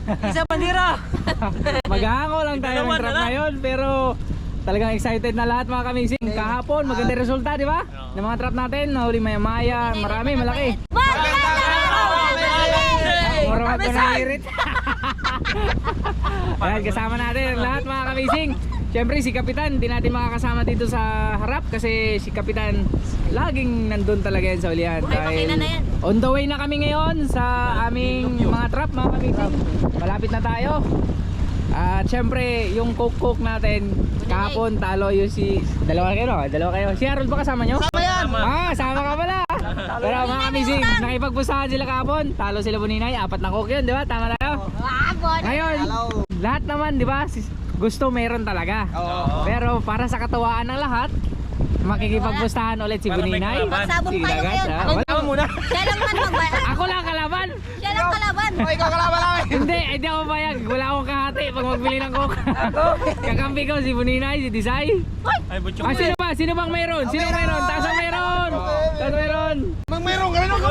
Isa bandera. Maghahango lang tayo ng trap ngayon, pero talagang excited na lahat mga kamising. Kahapon, maganda resulta, di ba? Ng mga trap natin, nahuli maya-maya, marami, malaki. Mura ko na irit. Ayan, kasama natin lahat mga kamising. Siyempre si Kapitan, hindi natin makakasama dito sa harap kasi si Kapitan laging nandun talaga yan sa ulihan. Dahil on the way na kami ngayon sa aming mga trap mga kamising. Malapit na tayo. At siyempre yung coke natin kahapon talo yung si dalawa kayo. Si Harold ba kasama nyo? Sama yan. Sama ka pala. Pero mga kamising, nakipagpusahan sila kahapon. Talo sila Buninay, 4 na coke yun, di ba? Tama tayo. Ngayon, lahat naman, di ba? Gusto meron talaga. Pero para sa katawaan ng lahat, makikipagpustahan ulit si Buninay. Magsabong kayo ngayon. Ako muna. Siya lang man magbayad. Ako lang kalaban. Siya lang kalaban. O, ikaw kalaban namin. Hindi ako bayag. Wala akong kahati pag magbili ng coke. Kakampi ko si Buninay, si Disay. Ay, butchok. Sino ba? Sino bang meron? Sino meron? Taas ang meron. Taas meron. Mang meron ka rin ako.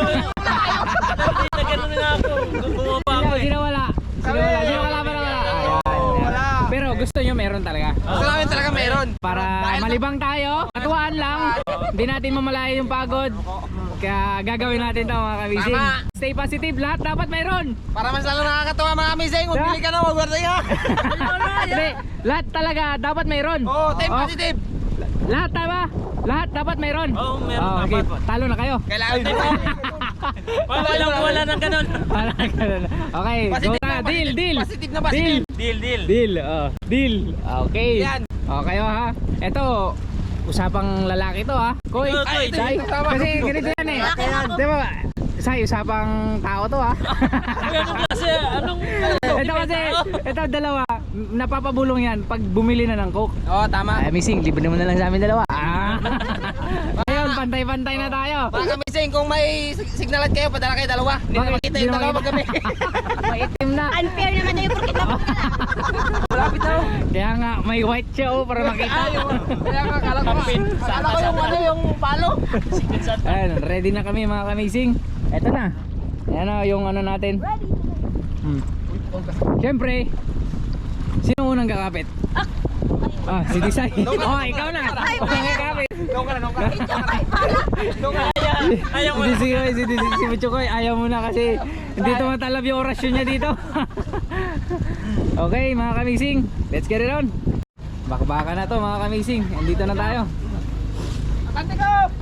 Nagano na ako. Bumaba ako eh. Sino wala? Sino wala? Sino kalaban na wala? Wala. Pero gusto nyo meron talaga. Gusto namin talaga meron. Para malibang tayo, katuwaan lang, hindi natin mamalaya yung pagod. Kaya gagawin natin ito mga kamising. Tama. Stay positive, lahat dapat mayroon. Para mas lalo nakakatawa mga kamising. Magbili ka na, magwarta ka. Hindi, lahat talaga dapat mayroon. Oo, time positive. Lahat tama? Lahat dapat mayroon. Oo, meron Okay, dapat. talo na kayo. Kailangan din mo. Wala nang ganun. Wala ganun. Okay, go Positive na. na, Deal, deal. Positive na positive. Deal. Deal. Deal, deal. Okay. Yan. Okay ha. Ito, usapang lalaki to ha. Koy, Koy, Say, kasi ganito yan eh. Di ba? Say, usapang tao to ha. Anong klase? Anong... Ito kasi, ito dalawa, napapabulong yan pag bumili na ng coke. Oo, tama. Ay, missing, libre naman na lang sa amin dalawa. Ngayon, pantay-pantay na tayo. Mga kamising, kung may signalan kayo, padala kayo dalawa. Hindi na Bakit? makita Hindi yung na dalawa makita. pag kami. Maitim na. Unfair naman tayo porque tapos ka lang. Malapit na. Kaya nga, may white siya oh, para makita. Kaya nga, kala ko yung palo. Ayan, ready na kami mga kamising. Eto na. Ayan na yung ano natin. Siyempre, sino unang kakapit? Si Disay. Ikaw na. Kakapit. Ayaw mo. Si Butchokoy, ayaw mo na kasi hindi tumatalab yung orasyon niya dito. Okay mga kamising, let's get it on. Baka na to mga kamising. Andito na tayo.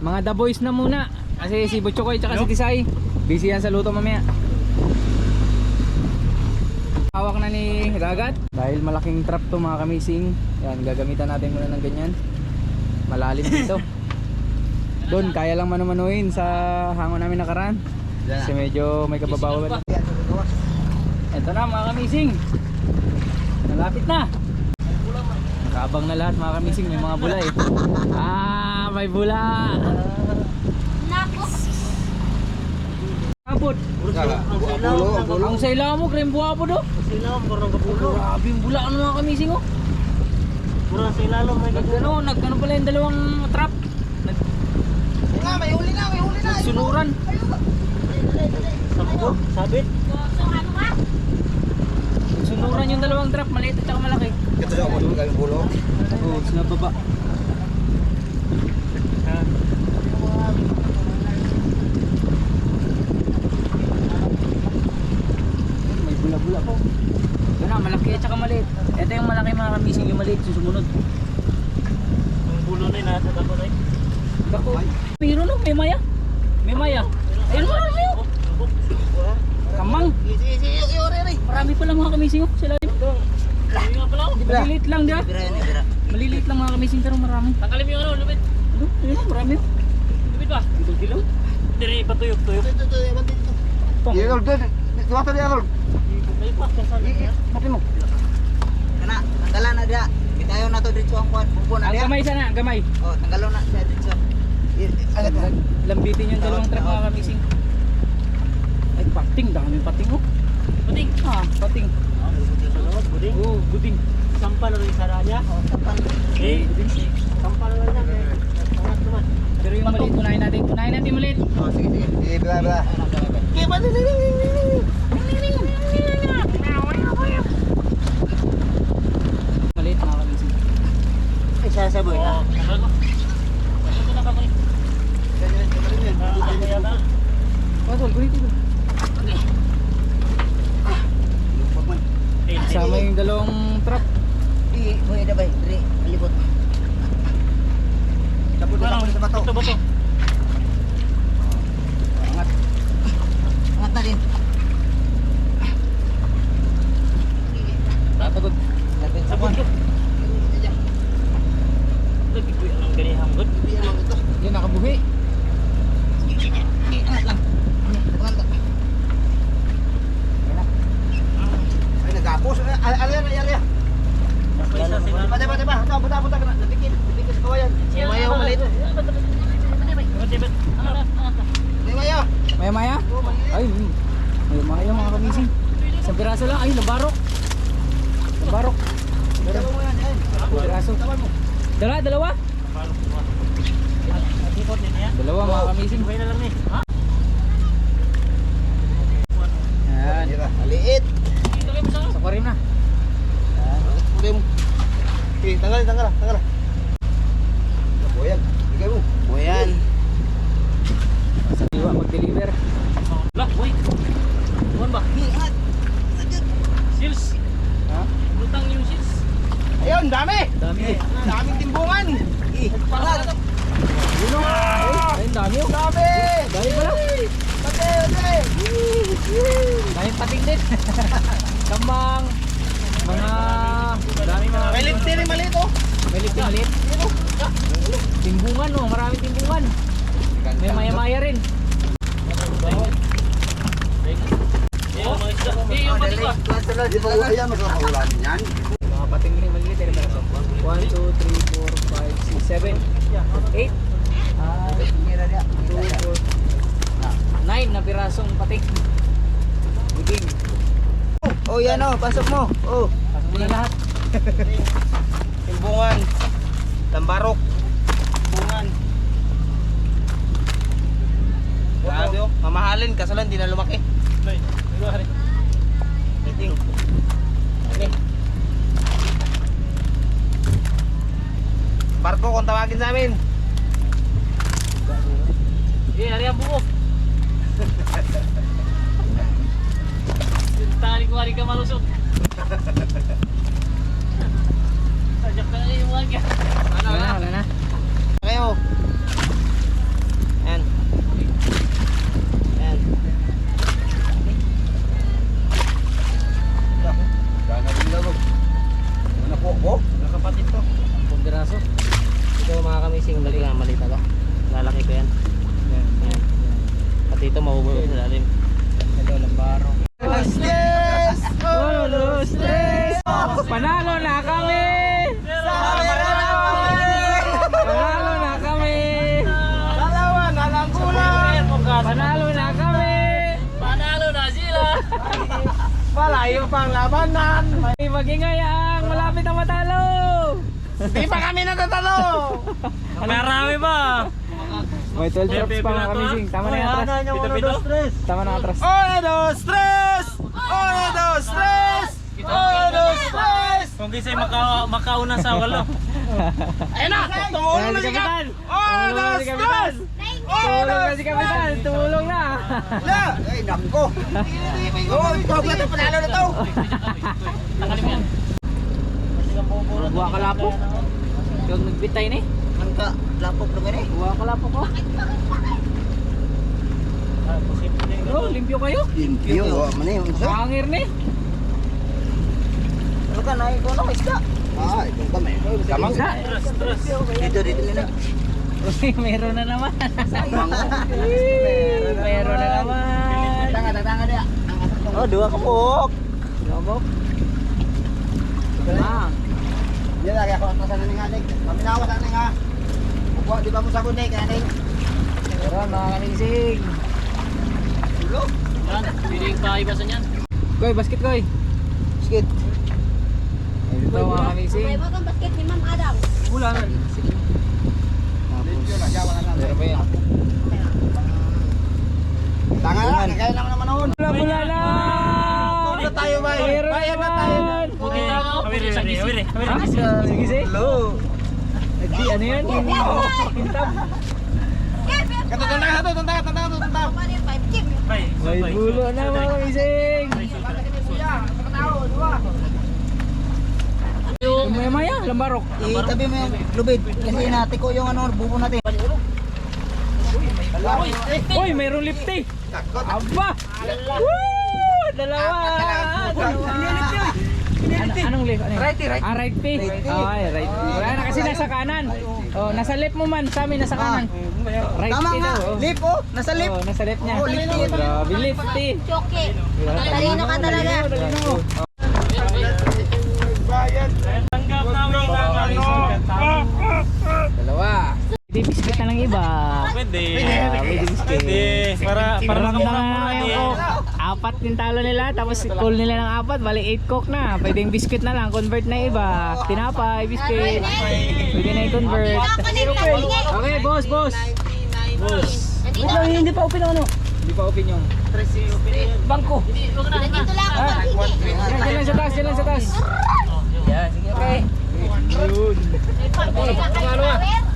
Mga the boys na muna. Kasi si Butchokoy tsaka si Disay busy yan sa luto mamaya. Hawak na ni Ragat dahil malaking trap to mga kamising. Yan, gagamitan natin muna ng ganyan. Malalim dito. Doon kaya lang manumanuhin sa hango namin nakaraan. Kasi medyo may kababawan. Ito na mga kamising. Malapit na. Nakabang na lahat mga kamising, may mga bula eh. May bula. Nako. Kapot. Ang saila mo, krem buha po do. Grabe yung bula ano mga kamising oh. Nagkano pala yung dalawang trap. May huli na. Nagsunuran. Sabit. Sunuran yung dalawang trap, maliit at saka malaki. Ito daw mo yung bulo. Oo, sinababa. May bula-bula po. Ito na, malaki at saka maliit. Ito yung malaki mga kamising, yung maliit susunod. Yung bulo na yung nasa dako na Dako. Pero no, may maya. May maya. Ayun mo, ano Kamang. Marami pala mga kamising oh, sila. Maliliit lang dia. Maliliit lang mga kamising pero marami. Tanggalin mo yung ano, lupit. Ayun, marami. Lupit ba? Dilong. Diri patuyok. Harold, diwata ni Harold. May pa, kasal na. Mati mo. Kana, tanggalan na dia. Bitayon na to dito ang kuan, bubon na Ang dia. gamay sana, gamay. Oh, tanggalon na siya dito. Lambitin yung dalawang trap mga kamising. Ay, pating. Daming pating oh. Buding. Pating. Buding. Oh, buding. Sampal na rin sa ranya. Eh, sampal na rin yan. Angat naman. Pero yung maliit, unahin natin. Unahin natin yung maliit. Oh, sige. Bila. Kaya ba? Kasama yung dalawang trap. Di, boy, ada bay. Diri, malibot. Tapos sa bato. Bato. Angat. Angat na din. Tatagod. Lapit sa Sabon buwan. ko. Lagi ko yung ganihang good. Hindi naman ito. Yan, nakabuhi. Angat lang. Angat. Ay, nagapos. Alya. Bata. Buta ka na. Natikit sa kawayan. Mayaw maliit. Mayaw. Maya-maya? Ay, maya-maya mga kamising. Isang piraso lang. Ay, nabarok. Nabarok. Dalawa mo yan. Isang piraso. Dalawa? Dalawa mga kamising. Buhay na lang ni. Yan. Maliit. Sa aquarium na. Pulim. Okay, tanggal. Buyan. Bigay mo. Buyan. Sa liwa mag-deliver. Lah, boy. Buwan ba? Ingat. Seals. Ha? Lutang yung seals. Ayun, dami. Dami eh. Daming timbungan. Pangat. Yun o. Ay, dami o. Dami. Dami pala. Dami. Daming pating din. Kambang. Mga dami mga May lift din maliit oh. may lift na maliit. Timbungan o. Maraming timbungan. May maya-maya rin. Yung mga isda. Yung pati ko. Di ba ulan magkakaulan yan? Mga pating rin maliit. 1, 2, 3, 4, 5, 6, 7, 8, 2, 4, 9 na pirasong pating. Biging. Oh yan oh, pasok mo. Oh, Pasok mo na lahat. timbungan. Tambarok. Timbungan. Grabe oh, mamahalin kasalan di na lumaki. Boy, ito hari. Meeting. Okay. Barko kung tawagin sa amin. Hari ang buo. Tali ko hari ka malusot. Sajak ka na yung mga. Wala na. Kayo. Ayan. Ayan. Gana din daw. Ano po? Nakapatid to. Ang piraso. Ito mga kamising, dali nga malita to. Lalaki ko yan. Yan. Ayan. Pati ito mabubulog sa lalim. Hello, lambaro. Yes! Ulo, stress! Panalo na kami! Panalo na kami! Dalawa na lang kulang! Panalo na kami! Panalo na sila! Malayo pang labanan! May magingayang malapit na matalo! Di pa kami natatalo! Marami ba? May 12 drops pa mga kamising. Tama na yung atras. Pito-pito? Tama na atras. One, dos, tres! One, dos, tres! One, dos, tres! Kung kisa'y makauna sa walo. Ayun na! Tumulong na si Kapitan! One, dos, tres! Tulong na si Kapitan! Tumulong na! La! Ay, nako! Oh, ito na ito! Panalo na ito! Takalim yan. Buwa ka lapo. Yung nagbitay ni. Ang ka, lapok naman eh. Buwa ka lapo ko. Bro, limpyo kayo. Limpyo, mana yung isa? Pangir ni. Ano ka, naik ko na, isda? Ah, ito ka, may kamang. Isa. Dito nila. Uy, meron na naman. Kamang. Meron na naman. Tanga dia. Oh, dua kepuk. Lobok. Mang. Dia lagi ako atasan ni adik. Kami nawas ani nga. Buat di bangku sabun nih kan Meron mga kamising. Dulu. Yan, pwede yung paibasan yan. Koy, basket koy. Sikit. Ito mga kamising. May bagang basket ni Ma'am Adam. Wala na. Meron ba yan? Tangan lang, kaya naman naman noon. Wala na! Ano tayo ba? Meron Bayad na tayo. Puti na ako. Awiri, awiri. Ha? Sige, sige. Hello. Ano yan? Pintab. Tantang. Ano yung 5 kim? May bulo na mga kamising. maya, lambarok. Itabi mo yung lubid. Kasi natiko yung ano, buko natin. Uy, mayroong lifty. Aba! Woo! Dalawa! Anong lift? Righty. Ah, righty. Ay, righty. Wala na kasi nasa kanan. Oh, nasa left mo man, sa amin nasa kanan. Righty Tama nga, daw. lip oh, nasa lip. Oh, nasa left niya. Oh, lifty. Grabe, lifty. Choke. Talino ka talaga. Tanggap namin ang Dalawa. Pwede biscuit na lang iba. Pwede. Pwede biscuit. Pwede. Para Paramdam na yung coke. Apat yung talo nila, tapos call nila ng apat, bali 8 coke na. Pwedeng biscuit na lang, convert na iba. Tinapay, biscuit. Pwede na i-convert. Okay, boss. Hindi pa open ang ano. Hindi pa open yung bangko. Dito lang ako. Diyan lang sa taas. Yan, sige, okay. Yun.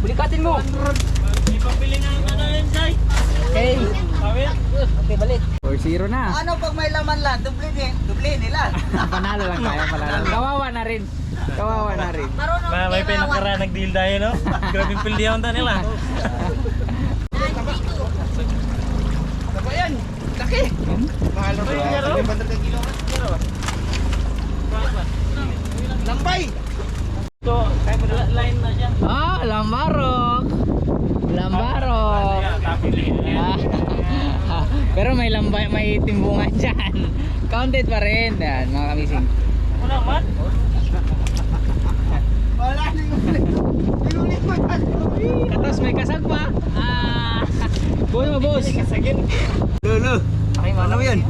Bulikatin mo. Ipabili nga ang ano yun, Jai. Okay. Kawin. Okay, balik. 4-0 na. Ano pag may laman lang, dubli nila. Panalo lang tayo, panalo. Kawawa na rin. Marunong May pinakara nag-deal tayo, no? Grabe yung pildiyawan ta nila. Ano yan? Laki. Mahal na ba? 500 kilo. Lambay. So, kaya mo line na siya. Ah, lambarok. Ah, pero may lambay, may timbungan dyan. Counted pa rin. Yan, mga kamising. Wala man. Wala na yung ulit mo. Katos may kasag pa. Ah, boy mo, boss. Lolo. Okay, Ano yan?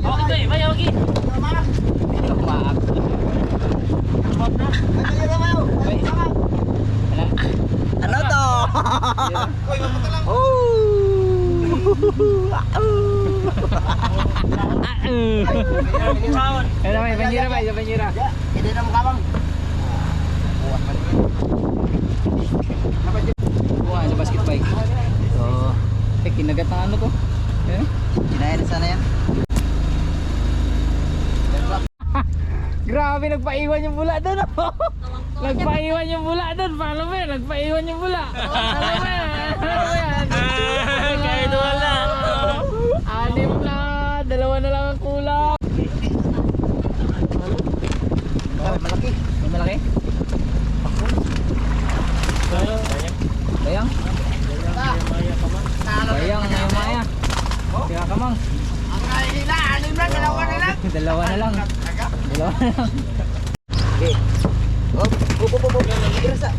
Okay, Jai. May okay. Maak. Ano to? Ano may banjira ba? Isa banjira. Hindi na makabang. Buha sa basket bike. So, kinagat na ano to? Eh? Kinain na sana yan. Grabe, nagpaiwan yung bula doon. Nagpaiwan yung bula doon. Paano ba yan? Nagpaiwan yung bula. Ano ba yan? Ano ba yan? Kahit wala. Anim na. Dalawa na lang ang kulang. Malaki. May malaki? Bayang? Bayang ang yung maya. Sira ka mang. Ang nila, anim na, dalawa na lang. Dalawa na lang. Okay. Op. Irasa.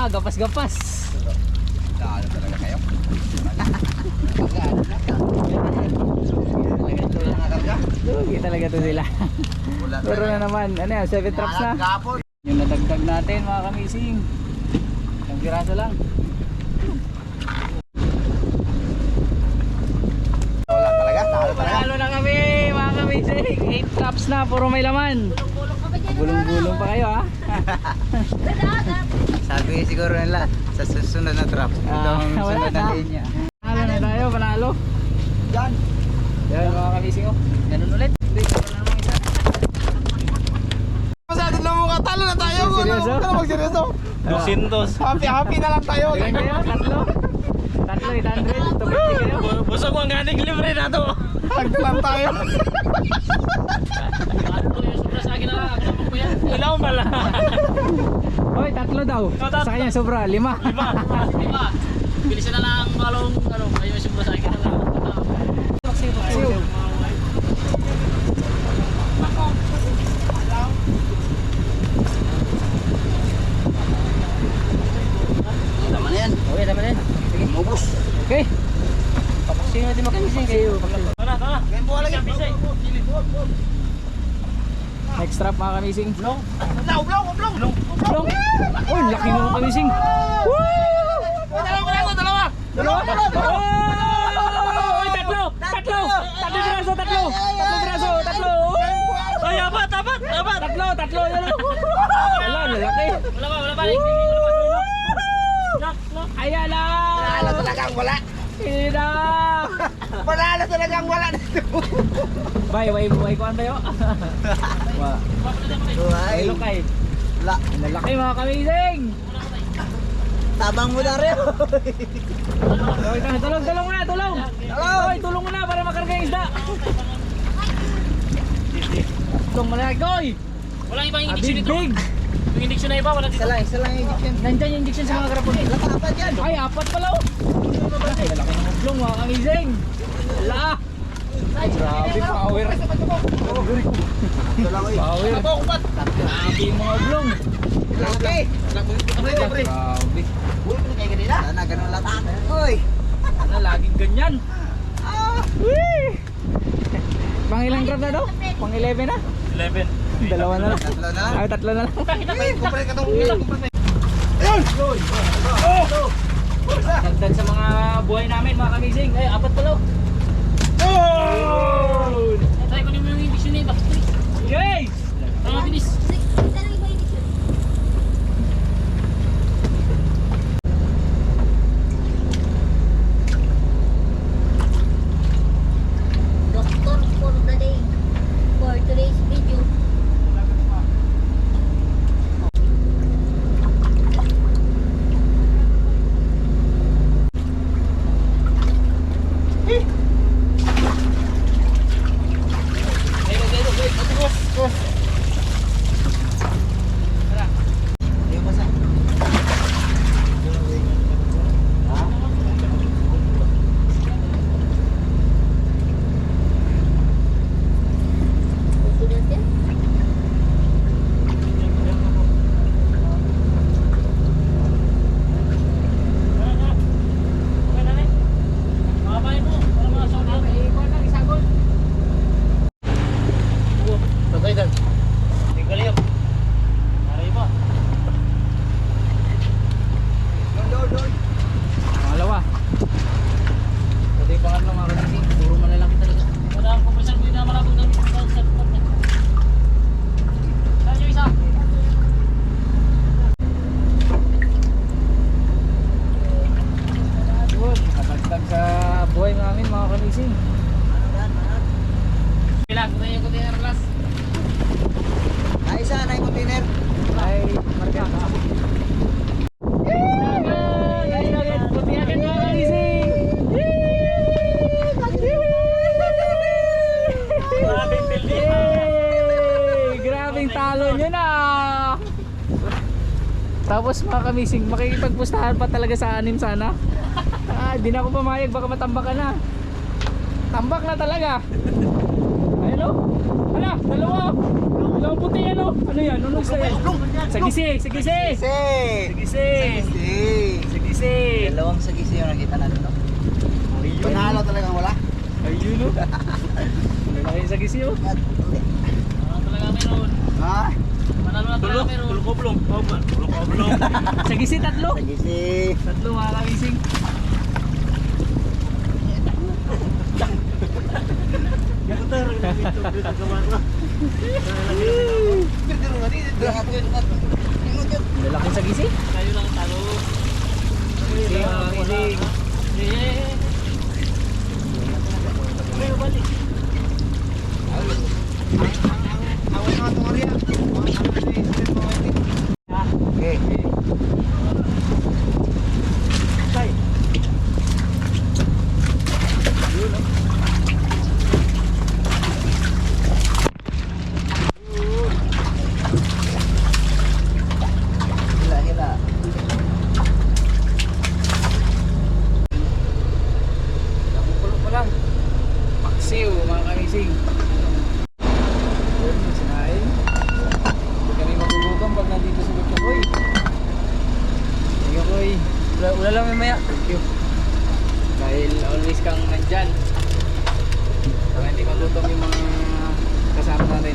Gapas-gapas. Ano talaga kayo? Lugi talaga to sila. Pero na naman, ano yan, 7 traps na. Yung nadagdag natin mga kamising. Isang piraso lang. Wala talaga, talo talaga. Panalo na kami mga kamising. 8 traps na, puro may laman. Bulong-bulong pa kayo ha. Sabi siguro nila sa susunod na trap. Ito ang wala susunod na na. linya. Panalo na tayo, panalo. Yan. Yan mga kamising oh. Ganun ulit. Hindi, ganun na naman isa. Masyado na mukha, talo na tayo. Seryoso? Ano magseryoso? 200. Happy na lang tayo. Ilan kayo? Tatlo? Tatlo, 800. 250 kayo? Busog mo ang ganing libre na to. Hag na lang tayo. Wala mo pala. Hoy, tatlo daw. tatlo. Sa kanya sobra, 5. Diba? Bilisan na lang balong kayo yung sa akin na lang. Siw. Tama na yan. Okay, tama na yan. Sige. Mubos. Okay. Papaksing natin makamising kayo. Tara. Ngayon buha lagi. Next trap mga kamising. Oblong. Long. Uy, laki mo mga kamising. Dalawa. Dalawa? Uy, tatlo! Tatlo! tatlo yan o. Wala, lalaki. Wala pa. Lock. Ayan na. Panalo talagang wala. Ina. Panalo talagang wala dito. Bay, way ko an tayo. Wa. Ay, lokay. La. Lalaki mga kamising. Tabang mo na rin. Oy, tulong na, tulong. Oy, tulong mo na para makarga yung isda. Tulong mo na, Goy. Wala ibang injection dito. Big. Yung injection na iba, wala dito. Isa lang yung injection. Nandyan yung injection sa mga karapon. Apat yan. Ay, apat pala oh. Lalaki ng ublong mga kamising. Wala. Ay, grabe, power. Ito lang ko eh. Power. Grabe yung mga ublong. Laki. Grabe. Uy, kayo kanina. Sana ganun lata. Uy. Ano, laging ganyan. Pang ilang grab na daw? Pang 11 na? 11. Dalawa na lang. Tatlo na. Ay, tatlo na lang. Kumpare ka itong Dagdag sa mga buhay namin, mga kamising. Ay, apat pala oh. Tayo kunin mo yung injection na iba. Yes! Tama, bilis. Isa lang iba yung dito. Doctor for the day. For today's video. Pangalawa. Pwede yung pangatlo mga kamising. Puro malalaki talaga. Wala ang compressor, hindi na malabog ng sa report niya. Saan yung isa? Good. Nakadagdag sa buhay namin mga kamising. Kailangan ko na yung container last. Ay, isa na yung container. Ay, marga. Grabing building. Grabing talo nyo na. Tapos mga kamising, makikipagpustahan pa talaga sa anim sana. Di na ako pumayag, baka matambak ka na. Tambak na talaga. Ayun o. Hala, dalawa. Dalawang puti yan o. Ano yan? Ano sa yan? Sagisi, sagisi. Sagisi. Sagisi. Dalawang sagisi yung nakita natin, no? Panalo talagang wala. Ayun o. Malaki yung sagisi o. Ano talaga meron? Ha? Manalo na talaga meron. Tulog-oblong. Tulog-oblong. Sagisi, tatlo. Sagisi. Tatlo mga kamising. Lalaki sagisi. Kayo lang talo. Sagisi mga kamising. Pero balik. Awal nga itong area. Okay. Tay. Hila-hila. Nakukulo pa lang. Paksiw mga kamising. Yun, sinain. Hindi kami magugutom pag nandito sa Butchokoy. Thank you, Koy. Wala lang mamaya. Thank you. Dahil always kang nandyan. Para hindi magutom yung mga kasama natin.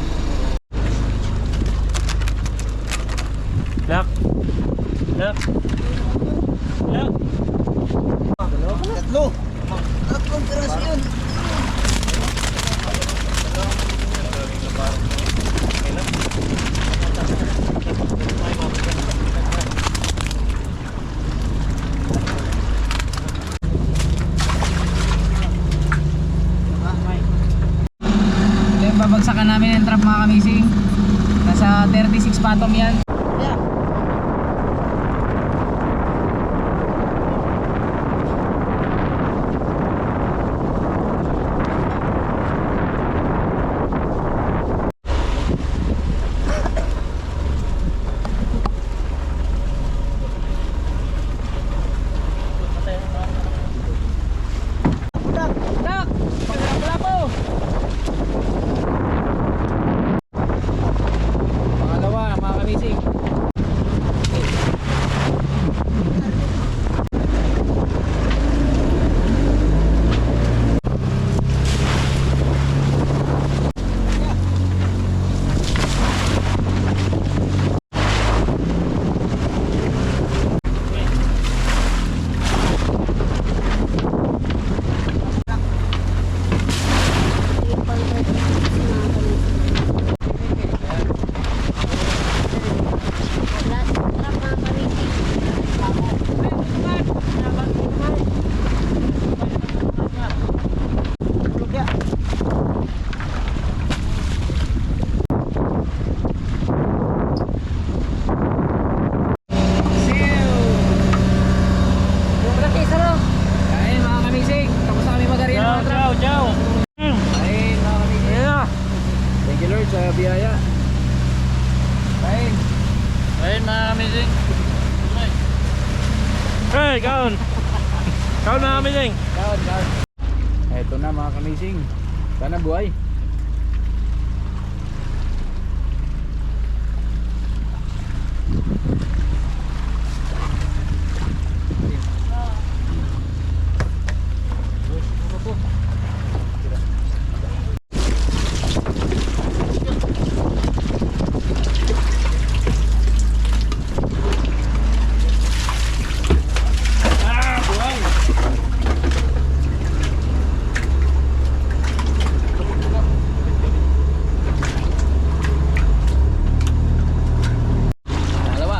Lock. Lock. Lock. Tatlo. Tatlong piraso yun. namin yung trap mga kamising. Nasa 36 patom yan. Yeah. Nak! Pagkakala po! Pangalawa mga kamising. Ayun mga kamising, tapos na kami mag-ariya ng mga trap. Ayun mga kamising. Thank you Lord sa biyaya. Ayun. Ayun mga kamising. Hey, kaon! Kaon mga kamising! Kaon. Eto na mga kamising. Sana buhay. Dalawa.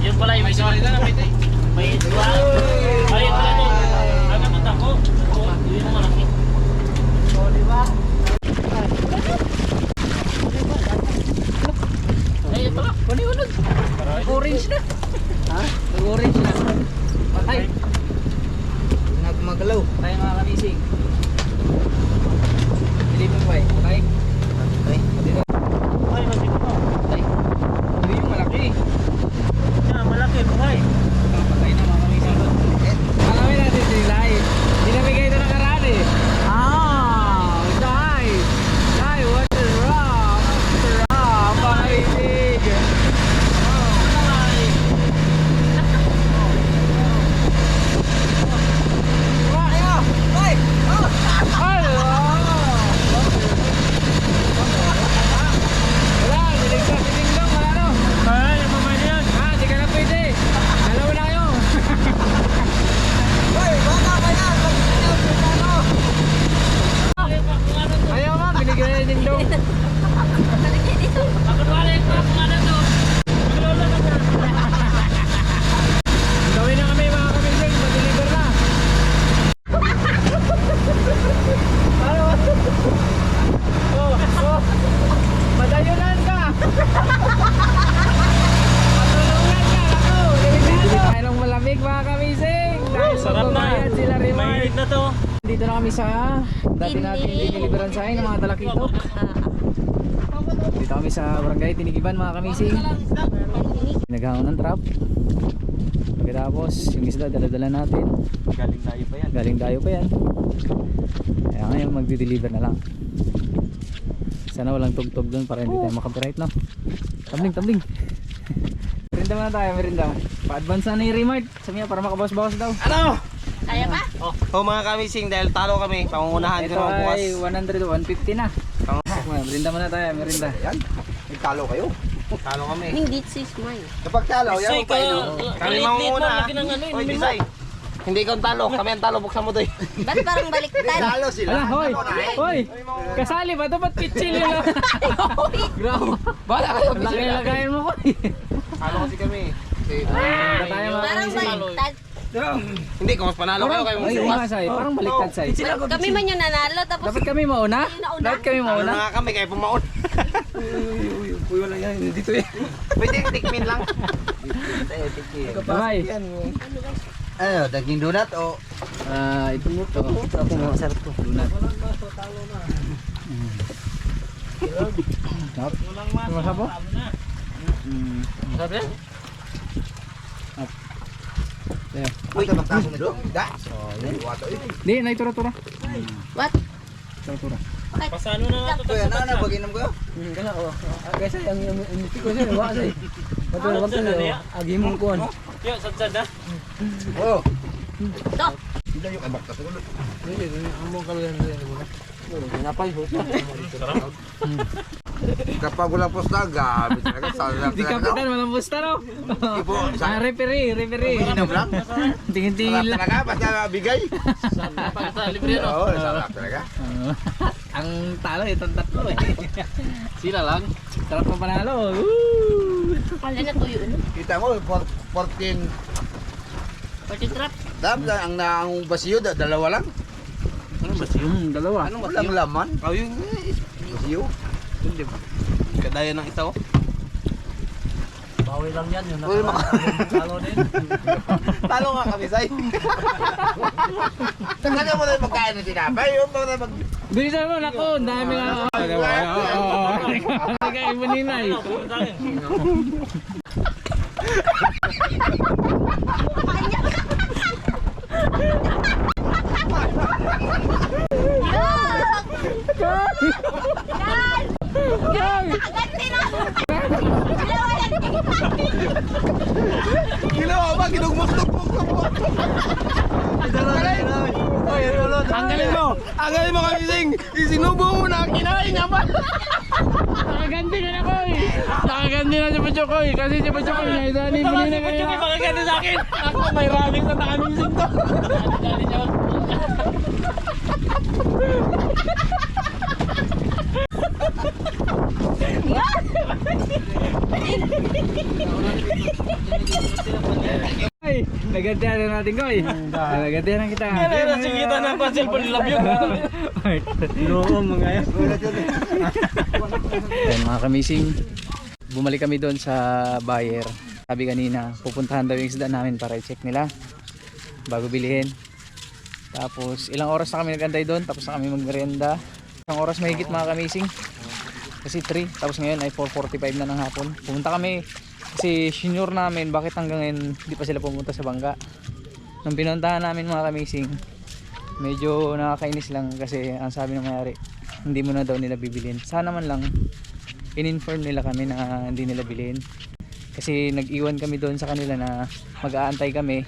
Yung pala yung may sorry na may dua. Ay, ito na to. Ano mo tako? Yun mo malaki. Ay, ito na. Unod. Orange na. Ha? Orange na. Patay. Nagmagalaw. Patay mga kamising. Hindi mo ba? Patay. Ay. Ay, masik mo. Patay. Hindi yung malaki. Yan, malaki. Buhay. Patay na mga kamising. Alamin natin sila eh. Dinamigay ito ng karaan eh. Dai! Dai, what is wrong? What's wrong? Mga kamising. Wala, niligtas si Dingdong, wala no? Ay, yung mamay na yan. Di ka na pwede. Dalawa na kayo. Ayaw nga, binigyan na ni Dingdong. Bakit wala yung mga to? Maglolo na na. Gawin na kami mga kamising, ma-deliver na. Madayunan ka. Matulungan ka, ako. Delikado. Kailang malamig mga kamising. Dahil Sarap na. magbabayad sila Rimar. Mainit na to. Dito na kami sa dati natin diniliberan sa akin ng mga talakitok. Dito kami sa barangay Tinigiban mga kamising. Naghahangon ng trap. Pagkatapos yung isda dala-dala natin. Galing dayo pa yan. Kaya ngayon magdi-deliver na lang. Sana walang tugtog doon para hindi tayo makapiright no. Tambling. Merinda muna tayo, merinda. Pa-advance na ni Remart. Sabi niya para makabawas-bawas daw. Ano? Kaya pa? Mga kamising dahil talo kami. Pangungunahan Ito ay 100, 150 na. Merinda muna tayo, merinda. Yan. May talo kayo. Talo kami. Hindi sis mine. Kapag talo, yan mo pa ino. Kami mangunguna. Laki ng ano, Oy, Bisay. Hindi ikaw ang talo. Kami ang talo. Buksan mo to eh. Ba't parang baliktad? Talo sila. Ala, hoy! Hoy! Kasali ba ito? Ba't kitsil yun? Grabe. Bala kayo. Laki lagayan mo ko. Talo kasi kami. Merinda tayo mga Parang kamising. baliktad. Hindi ko mas panalo kayo kayo. Ay, nga say. Parang baliktad say. Kami man yung nanalo, tapos Dapat kami mauna? Dapat kami Ano mauna? nga kami kayo pumaon. Uy, wala yan. Dito yan. Pwede yung tikmin lang. Bye. Ano, daging donut o? Ito mo to. Ako masarap to. Donut. Sarap. Masarap po? Masarap yan? Yeah. Uy, kapagtaso na doon. Da? Wato yun. Di, naitura-tura. what? Tura-tura. Pasano na ito? Kuya, na, pag-inom ko. Kala ko. Kasi ang hindi ko siya wa say. Patulog wag tayo. Agi mong kuan. Yo, sadsad na. Oo. Ito. Hindi yung kabak ka tulog. Hindi, among kaluyan din ko. Napay ho. Kapag walang posta, gabi talaga. Salang Di kapitan, walang busta no? Ipo, Referee. Inom lang. Tingin-tingin lang. Talaga, basta bigay. Sa libre no? Oo, sarap talaga. Ang talo itong tatlo eh. Sila lang. Sarap pa panalo. Woo! Pala na tuyo, ano? Kita mo, 14. Party trap. Dapat ang basiyo, dalawa lang. Anong basiyo? Dalawa. Anong walang laman? Oh, yun. Basiyo. Hindi ba? Kadaya ng isa oh. Bawi lang yan. Yung Uy, talo din. Talo nga kami, say. Kanya mo na yung magkain ng tinapay. Yung mga mag... Bilisan mo, naku. Ang dami nga. Oo. Halika, ibuninay. Sa akin. Ganti na! Ginawa ba? Ginugmok-tuk-mok ka po. Ang galing mo! Ang galing mo kami, Sing! Isinubo mo na! Kinain nga ba? Nakaganti ka na ko eh. Nakaganti na si Pachokoy. Kasi si Pachokoy na idani Naman bunina si kayo. Puchoy, makaganda sa akin. Ako may running na nakamising to. Dali siya. Ay, nagantihan na natin ko eh. Nagantihan na kita. Yan na kita ng pa-cellphone love you. Noong mga yan. Ayan mga kamising, bumalik kami doon sa buyer. Sabi kanina, pupuntahan daw yung isda namin para i-check nila bago bilihin. Tapos ilang oras na kami nagantay doon, tapos na kami magmerienda. Isang oras mahigit mga kamising. Kasi 3, tapos ngayon ay 4:45 na ng hapon. Pumunta kami kasi senior namin bakit hanggang ngayon hindi pa sila pumunta sa bangka. Nung pinuntahan namin mga kamising, medyo nakakainis lang kasi ang sabi ng mayari, hindi mo na daw nila bibilin. Sana man lang in-inform nila kami na hindi nila bilhin. Kasi nag-iwan kami doon sa kanila na mag-aantay kami.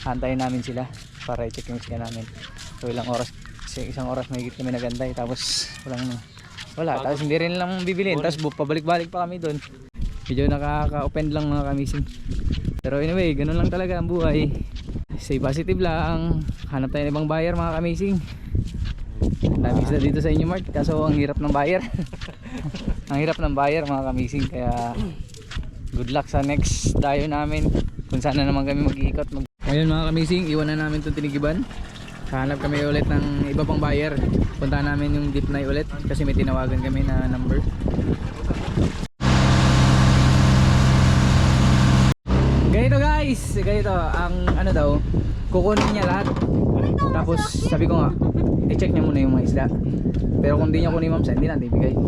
Aantayin namin sila para i-check yung isda namin. So ilang oras, isang oras mahigit kami nagantay tapos wala, tapos hindi rin lang bibilhin. Tapos pabalik-balik pa kami doon. Medyo nakaka-offend lang mga kamising. Pero anyway, ganun lang talaga ang buhay. Stay positive lang. Hanap tayo ng ibang buyer mga kamising. Dami isda dito sa inyo Mart, kaso ang hirap ng buyer. Ang hirap ng buyer mga kamising. Kaya good luck sa next dayo namin. Kung saan na naman kami mag-iikot. Ngayon mga kamising, iwan na namin itong Tinigiban. Hanap kami ulit ng iba pang buyer. Punta namin yung Deep Night ulit kasi may tinawagan kami na number. Ganito guys, ganito ang ano daw, kukunin niya lahat. Tapos sabi ko nga, i-check niya muna yung mga isda. Pero kung di niya kunin mamsa, hindi natin ibigay.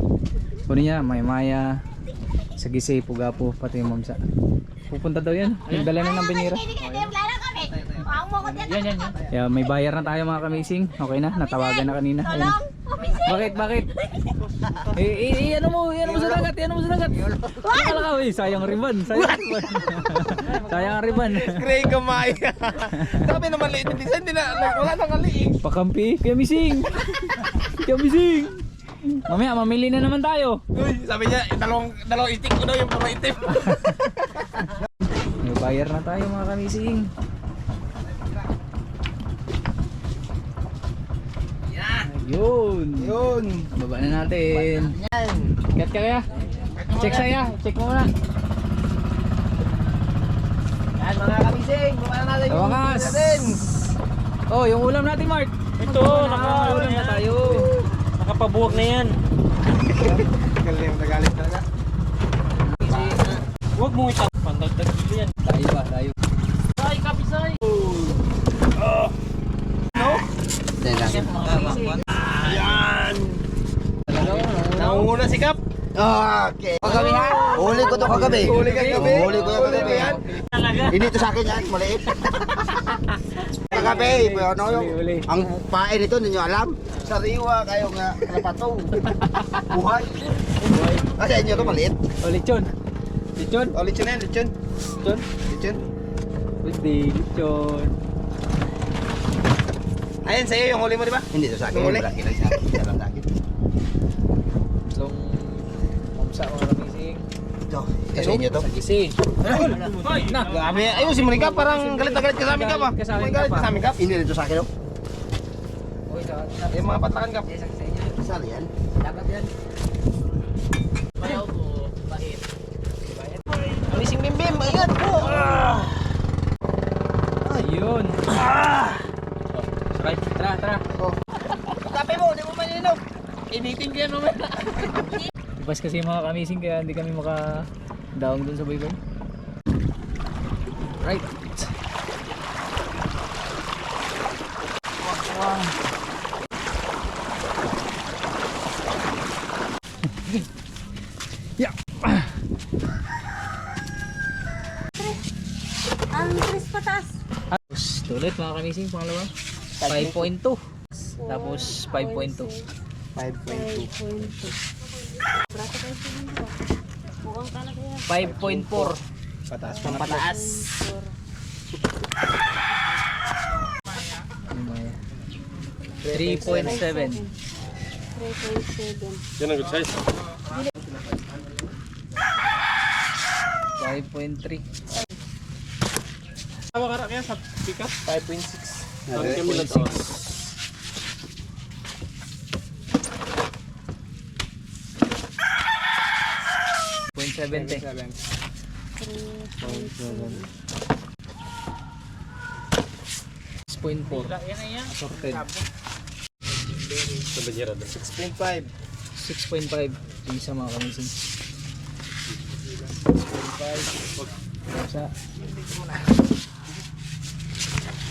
Kunin niya, maya-maya, Sagisay, Pugapo, pati yung mamsa. Pupunta daw yan, nagdala na ng binira. Yan. Yeah, may bayar na tayo mga kamising. Okay na, natawagan na kanina. Ayun. Bakit? Ano mo sa dagat? Wala ka, sayang ribbon. Sayang ribbon. Gray kamay. Sabi naman liit na design, wala nang kaliig. Pakampi, kamising. Mamaya, mamili na naman tayo. Uy, sabi niya, dalawang itik ko daw yung puro itim. May bayar na tayo mga kamising. Yun. Baba na natin. Kat ka kaya? Check saya. Check mo muna. Yan mga kamising, bumala natin Sa wakas. Oh, yung ulam natin, Mark. Ito, Ulam na tayo. nakapabuwag na yan. Galing, nagalit talaga. Huwag mo ito. Pandagdag dito yan. Tayo ba? Tayo. Ay, kapisay! Nangunguna si Kap. Okay. Kagabi ha? Huli ko to kagabi. Huli kagabi. Huli ko yung kagabi yan. Talaga. Hindi to sa akin yan, maliit. Kagabi, ano yung, ang pae nito, ninyo alam? Sariwa kayo nga, kalapatong. Buhay. Kasi inyo to maliit. Oh, lechon. Lechon. O, lechon yan, lechon. Lechon. Lechon. Pwede, lechon. Ayan, sa'yo yung huli mo, di ba? Hindi to sa akin. Huli. Hindi lang sa akin. Hindi lang sa akin. Itong mamsa mga kamising. Ito, kasi inyo to. Sa gising. Ay, Na. Grabe, ayun si Monica, parang galit na galit ka sa amin, Kap, ah. Galit ka sa amin, May galit Kap, ka sa amin, Kap. Hindi rin to sa akin, oh. Okay, sa Yung mga patlakan, Kap. sa inyo. Sali yan. Dapat yan. bayaw ko. Bahit. Amising bimbim, ayun po. Ayun. Right, tara, tara. Kape mo, di mo maninom. Initin ko yan naman. Ipas kasi yung mga kamising kaya hindi kami makadaong dun sa baygoy. Right. Yeah. Ang tres patas. Tapos ulit mga kamising, pangalawa. 5.2. Tapos 5.2. 5.2. Brato kayo sa mundo. Buwang ka na kaya. 5.4. Pataas. Pataas. 3.7. 3.7. Yan ang good size. 5.3. Tawa ka kaya sa pick up? 5.6. Ang kami lang to. 0.70. 6.4. Yan na yan. Assorted. Sa banyera doon. 6.5. 6.5. Yung isa mga kamising. 6.5. Sa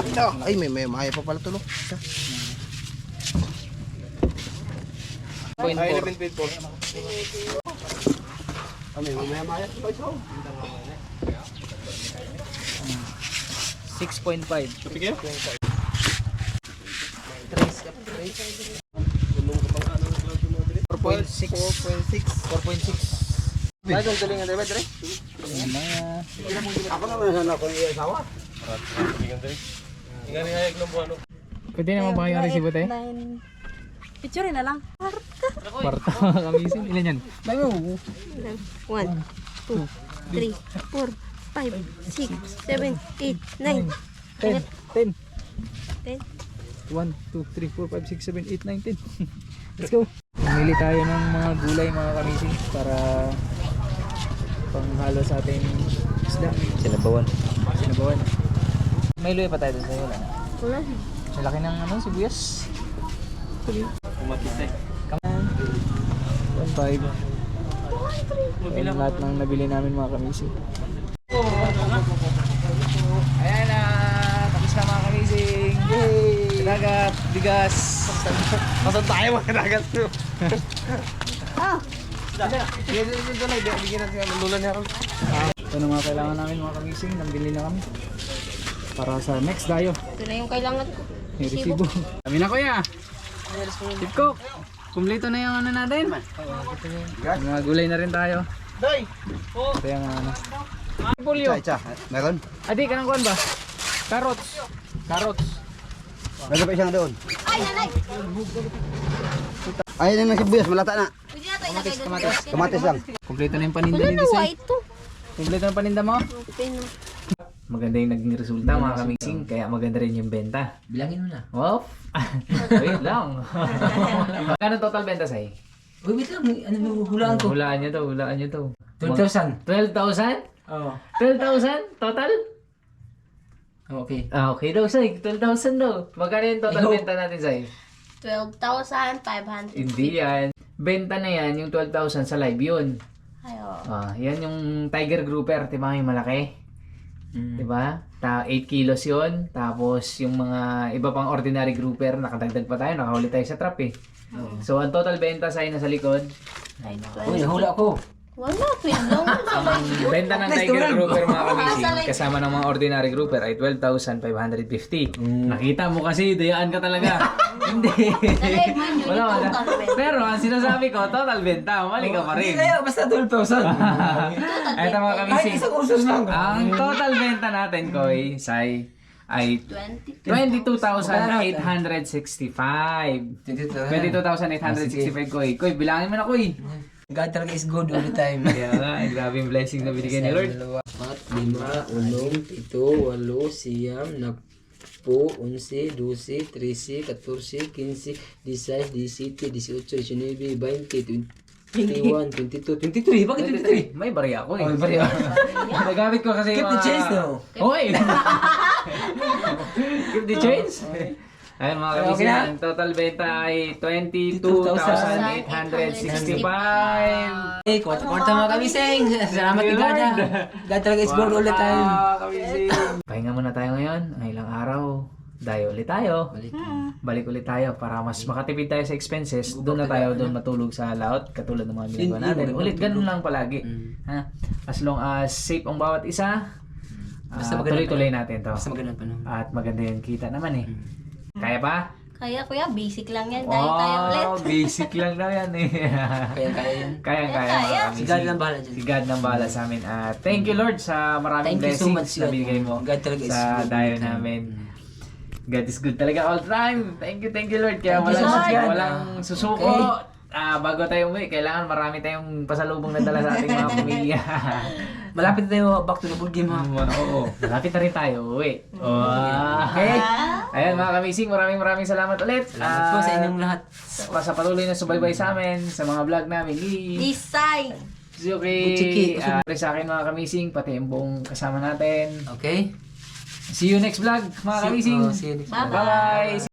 Ito. Ay, may maya pa pala to, no? 0.4. 11.4. Kami, may maya pa ito. 6.5. Kapig yan? 4.6. 4.6. Ay, doon tuloy nga, diba, Dre? Ako naman sana ako yung asawa. Tingnan ni Hayag ng buwan. Pwede naman ba kayong resibo tayo? Picture na lang. Kwarta mga kamising. Ilan yan? 1, 2, 3, 4, 5, 6, 7, 8, 9, 10. 10. 10. 1, 2, 3, 4, 5, 6, 7, 8, 9, 10. Let's go! Pumili tayo ng mga gulay mga kamising para panghalo sa ating isda. Sinabawan. Sinabawan. May luya pa tayo dun sa'yo. Wala na. Wala. Ang laki ng ano, sibuyas. Kumatisay. Come on. 1.5. Ayan lahat ng nabili namin mga kamising. Ayan na! Tapos na mga kamising! Yay! Dagat, bigas. Kasan tayo mga dagat nyo? Ah! Dito lang, bigyan natin ang lula niya. Ito na mga kailangan namin mga kamising. Nambili na kami. Para sa next dayo. Ito na yung kailangan ko. May resibo. Kami na kuya. Tip Cook. Kumpleto na yung ano natin. Mga gulay na rin tayo. Doy! Ito yung ano. Pulyo. Isa, meron? Adi, kanang kuhan ba? Carrots. Carrots. Meron pa isang doon. Ay, nanay! Ayun na sibuyas, malata na. Pwede na tayo ilagay doon. Kamatis lang. Kumpleto na yung paninda Wala ni na, Disay. ito. Kumpleto na yung paninda mo. Okay na. Maganda yung naging resulta mga kamising. Kaya maganda rin yung benta. Bilangin mo na. Wow. Wait lang. Magkano total benta say? Uy, wait lang. Ano hulaan ko? Hulaan nyo to. Hulaan nyo to. 12,000. 12,000? Oo. 12,000 total? Okay. Okay daw, Sai. 12,000 daw. Magkano yung total Iho. benta natin, Sai? 12,500. Hindi yan. Benta na yan, yung 12,000 sa live yun. Ayo. Yan yung Tiger Grouper, diba yung malaki? Diba? 8 kilos yun. Tapos yung mga iba pang ordinary grouper, nakadagdag pa tayo, nakahuli tayo sa trap eh. So ang total benta sa nasa likod, Ay, Uy, hula ko. Wala, pindong. ang benta ng Tiger Grouper mga kamising, Masalay. kasama ng mga ordinary grouper ay 12,550. Nakita mo kasi, dayaan ka talaga. Hindi. Dali, man yun, Wala, wala. yung total benta. Pero ang sinasabi ko, total benta. Mali ka pa rin. Hindi kaya, basta 12,000. Ito mga Ay, kamising. isang usos lang. Ang total benta natin, Koy, ay 22,865. 22,865, Koy. Koy, bilangin mo na, Koy. God talaga is good all the time. Kaya nga, grabe yung blessing na binigay ni Lord. 4, 5, 6, 7, 8, 9, 10, 11, 12, 13, 14, 15, 16, 17, 18, 19, 20, 21, 22, 23. Bakit 23? May bariya ako eh. Oh, bariya. Nagamit ko kasi Keep the change though. Hoy! Keep the change. Ayun mga Okay kabisig, na? ang total benta ay 22,865. Eh, kwarta mga kamising. Salamat kay God. God talaga is good all the time. Pahinga muna tayo ngayon. Ang ilang araw. Dayo ulit tayo. Balik ulit tayo para mas makatipid tayo sa expenses. Doon na tayo doon matulog sa laot. Katulad ng mga ginagawa natin. Ulit, ganun lang palagi. Ha? As long as safe ang bawat isa, Basta maganda tuloy-tuloy natin to. Basta magandang panahon. At maganda yung kita naman eh. Kaya pa? Kaya kuya, basic lang yan. Dahil tayo ulit. Basic lang daw yan eh. Kaya yan. Kaya. Si God lang bahala dyan. Si God nang bahala sa amin. At thank you Lord sa maraming Thank you so blessings much, na God. binigay mo God talaga is sa good. dayo namin. God is good talaga all the time. Thank you Lord. Kaya Thank you so much, God. walang susuko. Bago tayo umuwi, kailangan marami tayong pasalubong na dala sa ating mga pamilya. Malapit tayo back to the board game ha. Oo, malapit na rin tayo uwi. Okay. Ayan mga kamising, maraming salamat ulit. Salamat po sa inyong lahat. Sa patuloy na subaybay sa amin, sa mga vlog namin. Isay. Suzuki, sa akin mga kamising, pati yung buong kasama natin. Okay. See you next vlog mga kamising. See you next Bye-bye. Bye-bye!